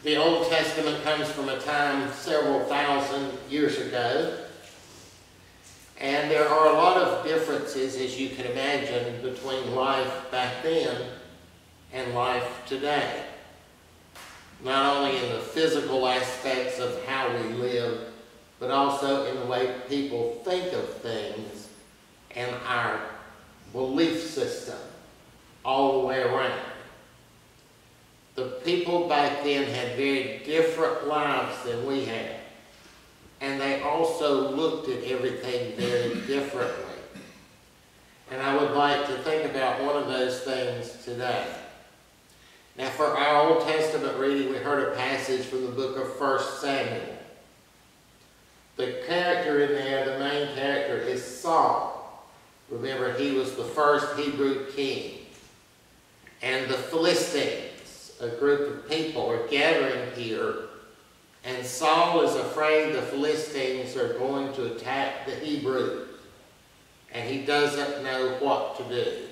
The Old Testament comes from a time several thousand years ago. And there are a lot of differences, as you can imagine, between life back then and life today. Not only in the physical aspects of how we live, but also in the way people think of things and our belief system all the way around. The people back then had very different lives than we had. And they also looked at everything very differently. And I would like to think about one of those things today. Now, for our Old Testament reading, we heard a passage from the book of 1 Samuel. The character in there, the main character, is Saul. Remember, he was the first Hebrew king. And the Philistines, a group of people, are gathering here. And Saul is afraid the Philistines are going to attack the Hebrews. And he doesn't know what to do.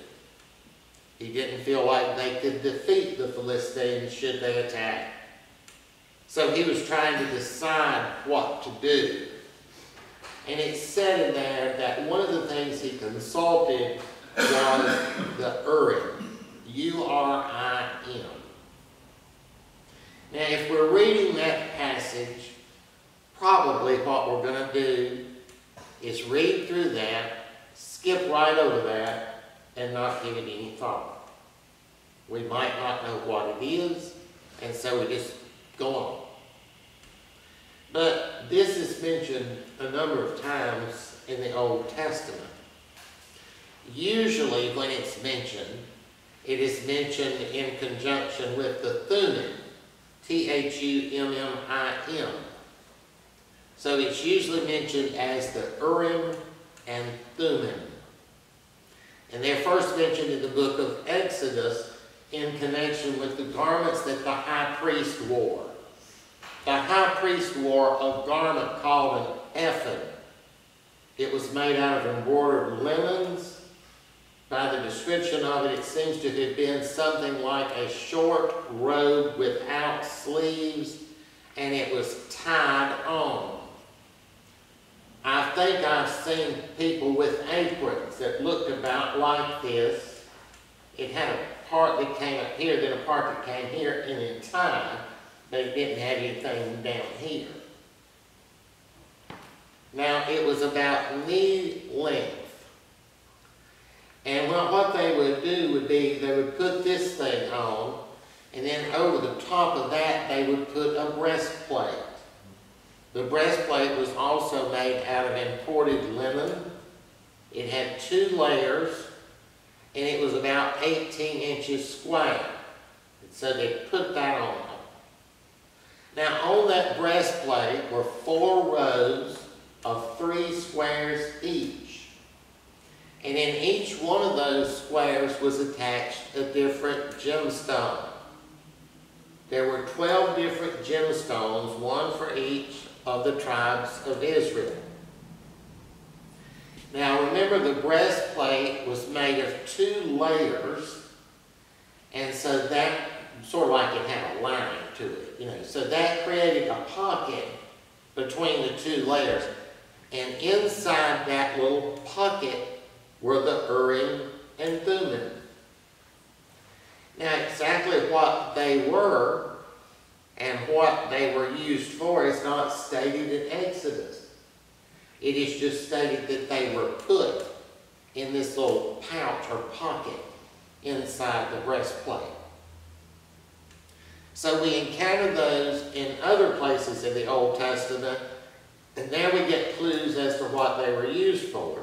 He didn't feel like they could defeat the Philistines should they attack. So he was trying to decide what to do. And it said in there that one of the things he consulted was the Urim. U-R-I-M. Now, if we're reading that passage, probably what we're going to do is read through that, skip right over that, and not give it any thought. We might not know what it is, and so we just go on. But this is mentioned a number of times in the Old Testament. Usually when it's mentioned, it is mentioned in conjunction with the Thummim. T-H-U-M-M-I-M. So it's usually mentioned as the Urim and Thummim. And they're first mentioned in the book of Exodus in connection with the garments that the high priest wore. The high priest wore a garment called an ephod. It was made out of embroidered linens. By the description of it, it seems to have been something like a short robe without sleeves, and it was tied on. I think I've seen people with aprons that looked about like this. It had a part that came up here, then a part that came here, and then tied, but it didn't have anything down here. Now, it was about knee length. And what they would do would be, they would put this thing on, and then over the top of that, they would put a breastplate. The breastplate was also made out of imported linen. It had 2 layers, and it was about 18 inches square. And so they put that on. Now, on that breastplate were 4 rows of 3 squares each. And in each one of those squares was attached a different gemstone. There were 12 different gemstones, one for each of the tribes of Israel. Now remember, the breastplate was made of 2 layers, and so that, sort of like it had a lining to it, you know. So that created a pocket between the 2 layers. And inside that little pocket were the Urim and Thummim. Now, exactly what they were and what they were used for is not stated in Exodus. It is just stated that they were put in this little pouch or pocket inside the breastplate. So we encounter those in other places in the Old Testament, and there we get clues as to what they were used for.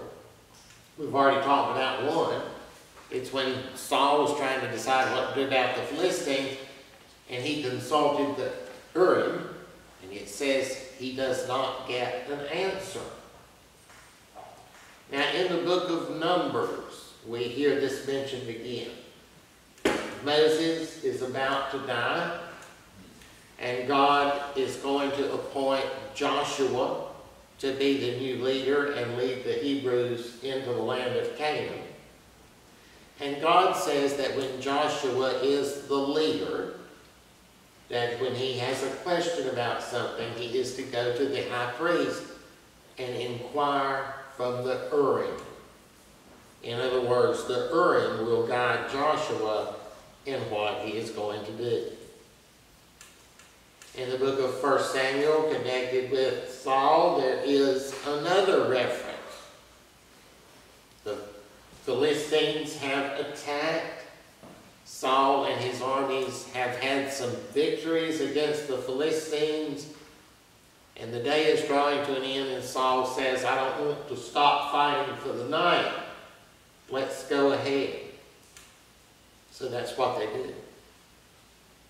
We've already talked about one. It's when Saul was trying to decide what to do about the Philistines, and he consulted the Urim, and it says he does not get an answer. Now, in the book of Numbers, we hear this mentioned again. Moses is about to die, and God is going to appoint Joshua to be the new leader and lead the Hebrews into the land of Canaan. And God says that when Joshua is the leader, that when he has a question about something, he is to go to the high priest and inquire from the Urim. In other words, the Urim will guide Joshua in what he is going to do. In the book of 1 Samuel, connected with Saul, there is another reference. The Philistines have attacked. Saul and his armies have had some victories against the Philistines. And the day is drawing to an end, and Saul says, I don't want to stop fighting for the night. Let's go ahead. So that's what they do.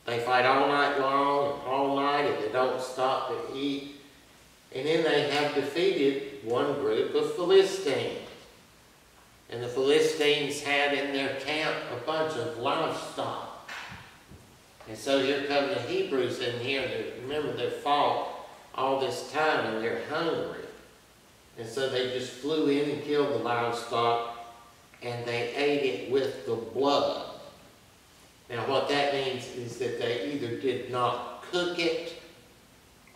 They fight all night long, all night, and they don't stop to eat. And then they have defeated one group of Philistines. And the Philistines had in their camp a bunch of livestock. And so here come the Hebrews in here, and remember they've fought all this time and they're hungry. And so they just flew in and killed the livestock, and they ate it with the blood. Now what that means is that they either did not cook it,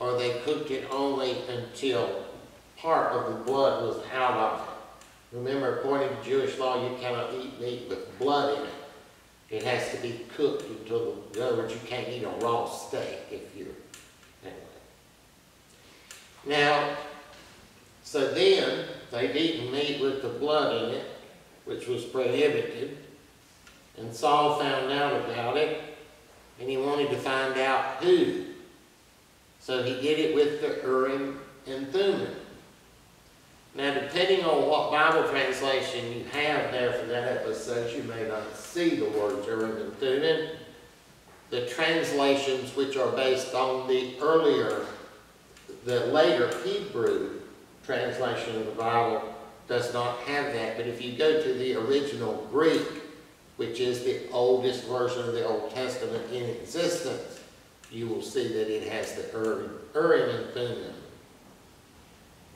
or they cooked it only until part of the blood was out of it. Remember, according to Jewish law, you cannot eat meat with blood in it. It has to be cooked until, in other words, you can't eat a raw steak if you're, anyway. Now, so then, they've eaten meat with the blood in it, which was prohibited. And Saul found out about it, and he wanted to find out who. So he did it with the Urim and Thummim. Now, depending on what Bible translation you have there for that episode, you may not see the words Urim and Thummim. The translations which are based on the later Hebrew translation of the Bible does not have that. But if you go to the original Greek, which is the oldest version of the Old Testament in existence, you will see that it has the Urim and Thummim.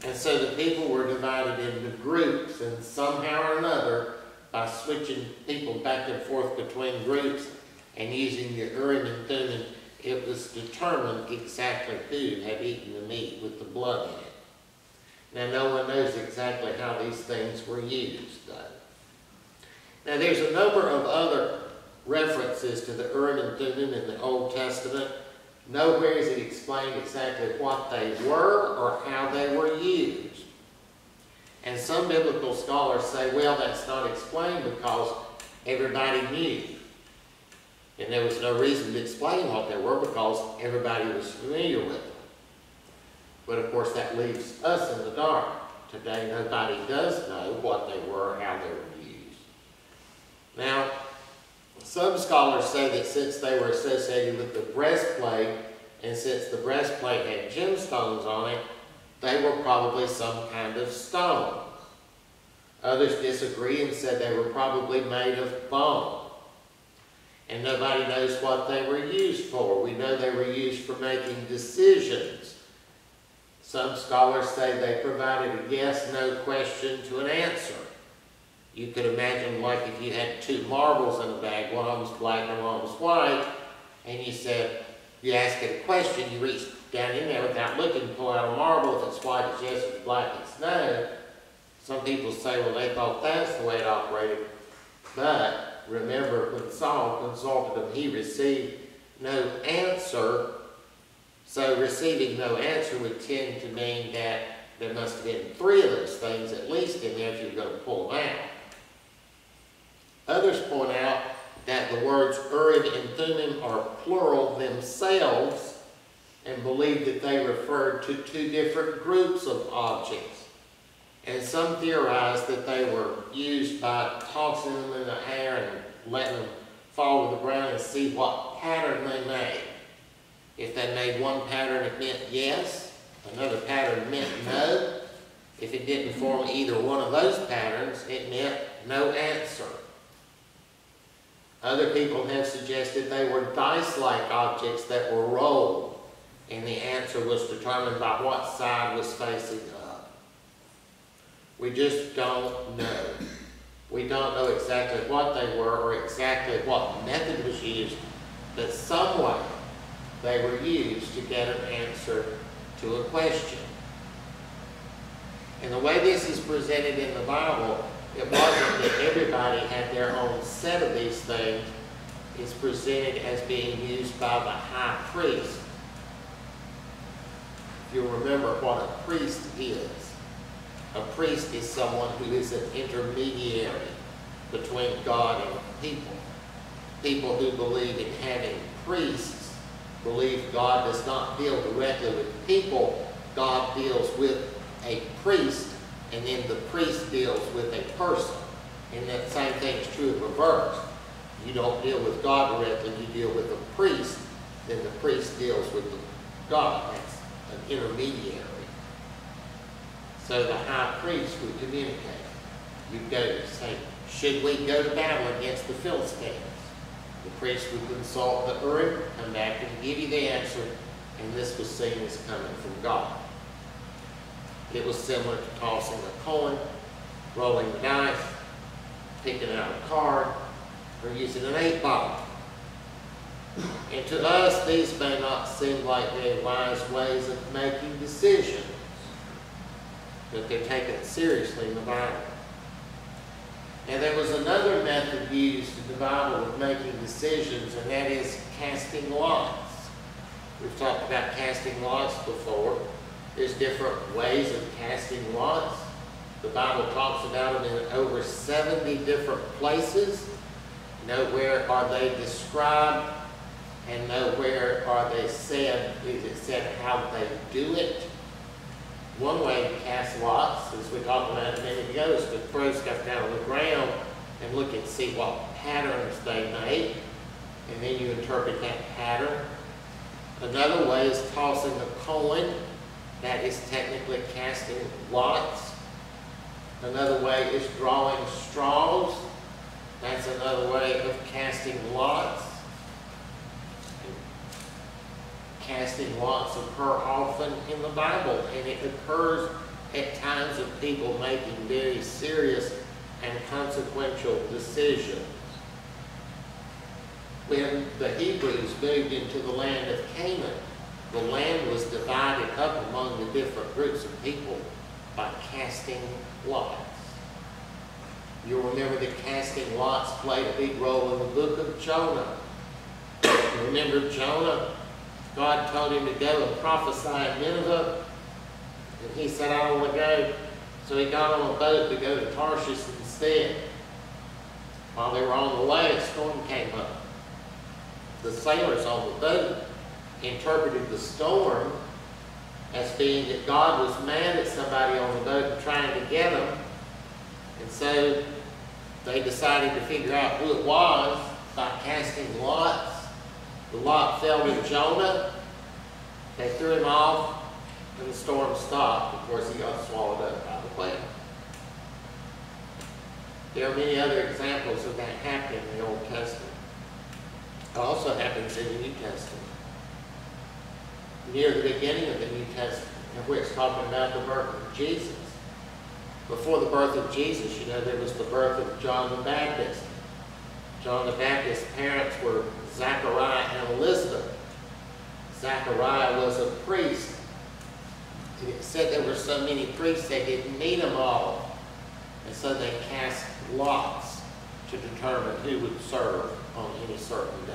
And so the people were divided into groups, and somehow or another, by switching people back and forth between groups and using the Urim and Thummim, it was determined exactly who had eaten the meat with the blood in it. Now, no one knows exactly how these things were used, though. Now, there's a number of other references to the Urim and Thummim in the Old Testament. Nowhere is it explained exactly what they were or how they were used. And some biblical scholars say, well, that's not explained because everybody knew. And there was no reason to explain what they were because everybody was familiar with them. But of course, that leaves us in the dark. Today, nobody does know what they were or how they were used. Now, some scholars say that since they were associated with the breastplate, and since the breastplate had gemstones on it, they were probably some kind of stone. Others disagree and said they were probably made of bone. And nobody knows what they were used for. We know they were used for making decisions. Some scholars say they provided a yes, no question to an answer. You could imagine like if you had two marbles in a bag, one was black and one was white, and you said, you ask it a question, you reach down in there without looking, pull out a marble, if it's white it's yes, if it's black it's no. Some people say, well, they thought that's the way it operated. But remember, when Saul consulted him, he received no answer. So receiving no answer would tend to mean that there must have been three of those things at least in there if you're going to pull them out. Others point out that the words Urim and Thummim are plural themselves and believe that they referred to two different groups of objects. And some theorize that they were used by tossing them in the air and letting them fall to the ground and see what pattern they made. If they made one pattern, it meant yes. Another pattern meant no. If it didn't form either one of those patterns, it meant no answer. Other people have suggested they were dice-like objects that were rolled, and the answer was determined by what side was facing up. We just don't know. We don't know exactly what they were or exactly what method was used, but somewhere They were used to get an answer to a question. And the way this is presented in the Bible, it wasn't that everybody had their own set of these things. It's presented as being used by the high priest. If you remember what a priest is someone who is an intermediary between God and people. People who believe in having priests believe God does not deal directly with people. God deals with a priest, and then the priest deals with a person. And that same thing is true in reverse. You don't deal with God directly, you deal with the priest, then the priest deals with God. That's an intermediary. So the high priest would communicate. You'd go to say, should we go to battle against the Philistines? The priest would consult the Urim, come back and give you the answer, and this was seen as coming from God. It was similar to tossing a coin, rolling the dice, picking out a card, or using an 8-ball. And to us, these may not seem like very wise ways of making decisions, but they're taken seriously in the Bible. And there was another method used in the Bible of making decisions, and that is casting lots. We've talked about casting lots before. There's different ways of casting lots. The Bible talks about them in over 70 different places. Nowhere are they described, and nowhere are they said, is it said how they do it. One way to cast lots, as we talked about a minute ago, is to throw stuff down on the ground and look and see what patterns they make, and then you interpret that pattern. Another way is tossing a coin. That is technically casting lots. Another way is drawing straws. That's another way of casting lots. Casting lots occur often in the Bible, and it occurs at times of people making very serious and consequential decisions. When the Hebrews moved into the land of Canaan, the land was divided up among the different groups of people by casting lots. You'll remember that casting lots played a big role in the book of Jonah. Remember Jonah? God told him to go and prophesy in Nineveh, and he said, I don't want to go. So he got on a boat to go to Tarshish instead. While they were on the way, a storm came up. The sailors on the boat interpreted the storm as being that God was mad at somebody on the boat and trying to get them. And so they decided to figure out who it was by casting lots. The lot fell to Jonah. They threw him off, and the storm stopped. Of course, he got swallowed up by the whale. There are many other examples of that happening in the Old Testament. It also happens in the New Testament. Near the beginning of the New Testament, where it's talking about the birth of Jesus. Before the birth of Jesus, there was the birth of John the Baptist. John the Baptist's parents were Zachariah and Elizabeth. Zachariah was a priest. And it said there were so many priests they didn't need them all. And so they cast lots to determine who would serve on any certain day.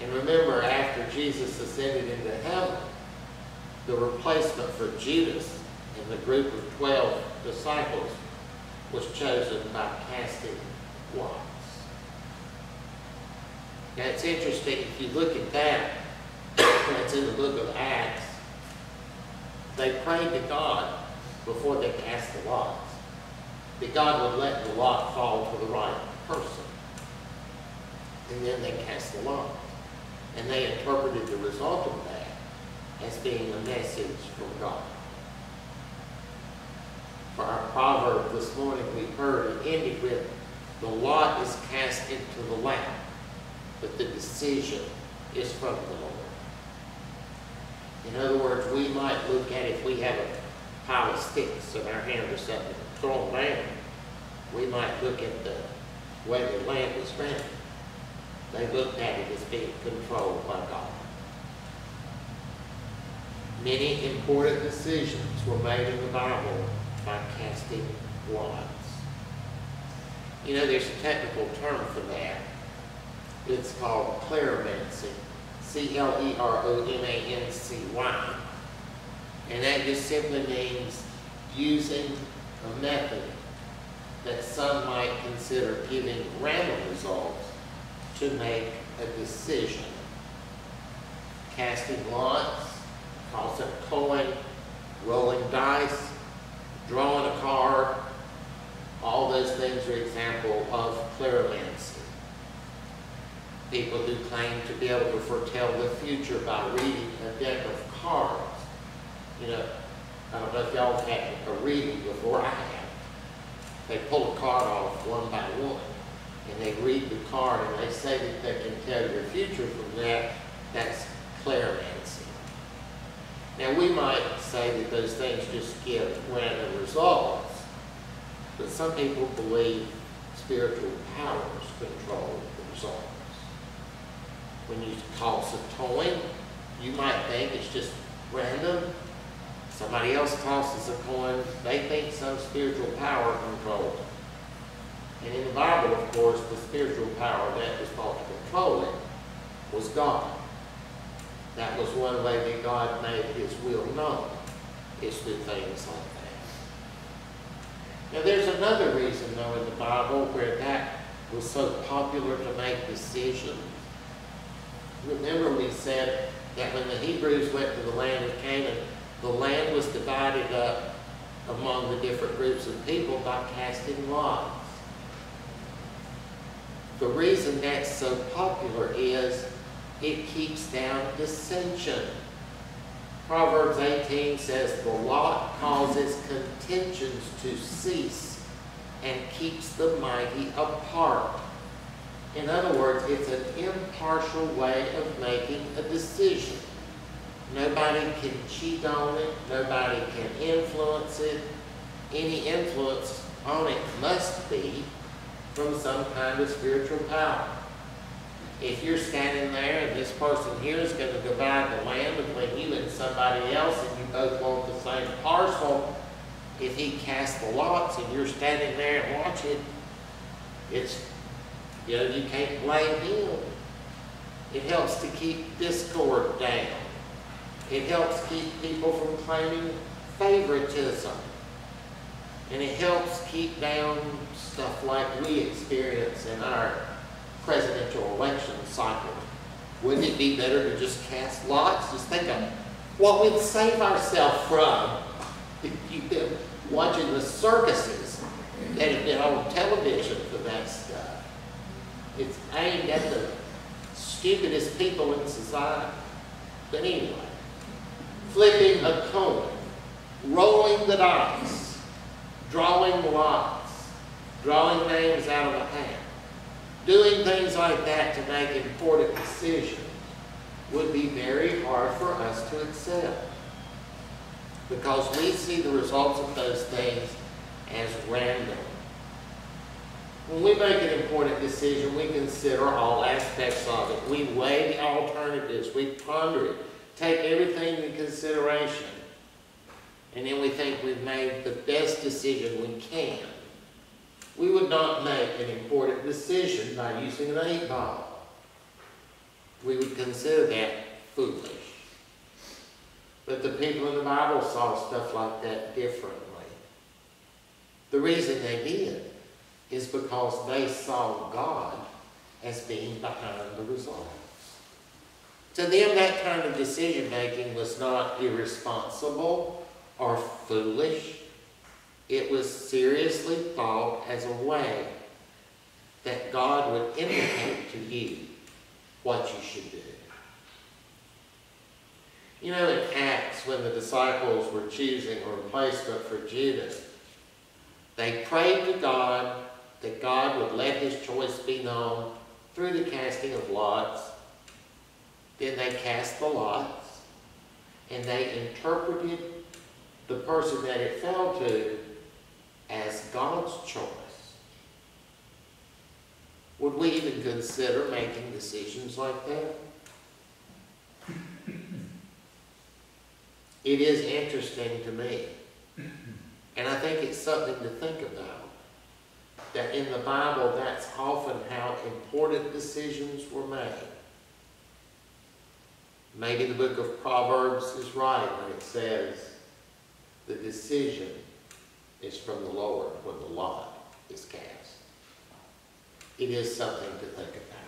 And remember, after Jesus ascended into heaven, the replacement for Judas in the group of 12 disciples was chosen by casting lots. Now it's interesting, if you look at that, it's in the book of Acts, they prayed to God before they cast the lots, that God would let the lot fall to the right person. And then they cast the lot. And they interpreted the result of that as being a message from God. For our proverb this morning, we heard it ended with, the lot is cast into the lap, but the decision is from the Lord. In other words, we might look at, if we have a pile of sticks in our hand or something, throw them down, we might look at the way the land was found. They looked at it as being controlled by God. Many important decisions were made in the Bible by casting lots. You know, there's a technical term for that. It's called cleromancy. C-L-E-R-O-M-A-N-C-Y. And that just simply means using a method that some might consider giving random results to make a decision. Casting lots, tossing a coin, rolling dice, drawing a card, all those things are examples of cleromancy. People who claim to be able to foretell the future by reading a deck of cards. You know, I don't know if y'all have had a reading before. I have. They pull a card off one by one, and they read the card, and they say that they can tell your future from that. That's cleromancy. Now, we might say that those things just give random results, but some people believe spiritual powers control the results. When you toss a coin, you might think it's just random. Somebody else tosses a coin, they think some spiritual power controls it. And in the Bible, of course, the spiritual power that was thought to control it was God. That was one way that God made his will known, is through things like that. Now there's another reason, though, in the Bible where that was so popular to make decisions. Remember we said that when the Hebrews went to the land of Canaan, the land was divided up among the different groups of people by casting lots. The reason that's so popular is it keeps down dissension. Proverbs 18 says, the lot causes contentions to cease and keeps the mighty apart. In other words, it's an impartial way of making a decision. Nobody can cheat on it. Nobody can influence it. Any influence on it must be from some kind of spiritual power. If you're standing there and this person here is going to divide the land between you and somebody else and you both want the same parcel, if he casts the lots and you're standing there and watching, it's, you know, you can't blame him. It helps to keep discord down. It helps keep people from claiming favoritism. And it helps keep down stuff like we experience in our presidential election cycle. Wouldn't it be better to just cast lots? Just think of what we'd save ourselves from if you've been watching the circuses that have been on television for that stuff. It's aimed at the stupidest people in society. But anyway, flipping a coin, rolling the dice, drawing lots, drawing names out of a hat, doing things like that to make important decisions would be very hard for us to accept because we see the results of those things as random. When we make an important decision, we consider all aspects of it. We weigh the alternatives. We ponder it, take everything into consideration, and then we think we've made the best decision we can. We would not make an important decision by using an 8-ball. We would consider that foolish. But the people in the Bible saw stuff like that differently. The reason they did is because they saw God as being behind the results. To them, that kind of decision-making was not irresponsible or foolish. It was seriously thought as a way that God would indicate to you what you should do. You know, in Acts, when the disciples were choosing a replacement for Judas, they prayed to God that God would let his choice be known through the casting of lots. Then they cast the lots, and they interpreted the person that it fell to as God's choice. Would we even consider making decisions like that? It is interesting to me. And I think it's something to think about. That in the Bible, that's often how important decisions were made. Maybe the book of Proverbs is right when it says the decision is from the Lord when the lot is cast. It is something to think about.